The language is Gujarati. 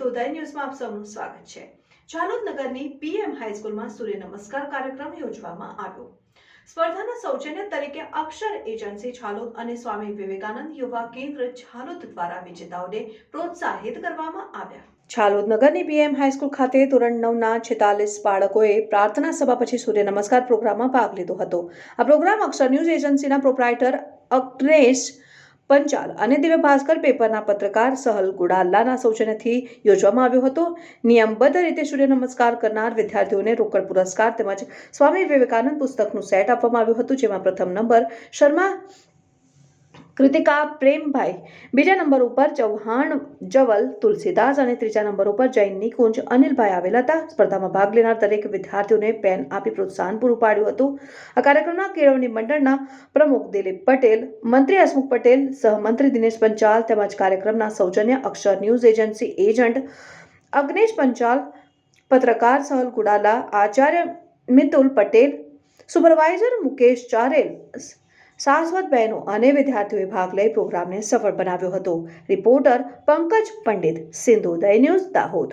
સિંધોદય ન્યૂઝમાં આપ સૌનું સ્વાગત છે। ઝાલોદ નગરની પીએમ હાઈસ્કૂલમાં સૂર્ય નમસ્કાર કાર્યક્રમ યોજવામાં આવ્યો। સ્પર્ધાના સૌજન્ય તરીકે અક્ષર એજન્સી ઝાલોદ અને સ્વામી વિવેકાનંદ યુવા કેન્દ્ર ઝાલોદ દ્વારા વિજેતાઓને પ્રોત્સાહિત કરવામાં આવ્યા। ઝાલોદ નગરની પીએમ હાઈસ્કૂલ ખાતે ધોરણ 9ના 46 બાળકોએ પ્રાર્થના સભા પછી સૂર્ય નમસ્કાર પ્રોગ્રામમાં ભાગ લીધો હતો। આ પ્રોગ્રામ અક્ષર ન્યૂઝ એજન્સીના પ્રોપ્રાઇટર અગ્નેશ પંચાલ અને દિવ્ય ભાસ્કર પેપરના પત્રકાર સહલ ગુડાલાના સૌજન્યથી યોજવામાં આવ્યો હતો। નિયમબદ્ધ રીતે સૂર્ય નમસ્કાર કરનાર વિદ્યાર્થીઓને રોકડ પુરસ્કાર તેમજ સ્વામી વિવેકાનંદ પુસ્તકનું સેટ આપવામાં આવ્યું હતું, જેમાં પ્રથમ નંબર શર્મા કૃતિકા પ્રેમભાઈ, બીજા નંબર ઉપર ચૌહાણ જવલ તુલસીદાસ અને ત્રીજા નંબર ઉપર જૈન નિકુંજ અનિલભાઈ આવેલ હતા। સ્પર્ધામાં ભાગ લેનાર દરેક વિદ્યાર્થીઓને પેન આપી પ્રોત્સાહન પૂરું પાડ્યું હતું। આ કાર્યક્રમના કેળવણી મંડળના પ્રમુખ દિલીપ પટેલ, મંત્રી હસમુખ પટેલ, સહમંત્રી દિનેશ પંચાલ તેમજ કાર્યક્રમના સૌજન્ય અક્ષર ન્યૂઝ એજન્સી એજન્ટ અગ્નેશ પંચાલ, પત્રકાર સહલ ગુડાલા, આચાર્ય મિતુલ પટેલ, સુપરવાઇઝર મુકેશ ચારેલ, શાશ્વત બહેનો અને વિદ્યાર્થીઓએ ભાગ લઈ પ્રોગ્રામને સફળ બનાવ્યો હતો। Reporter Pankaj Pandit, Sindhoday news, Dahod.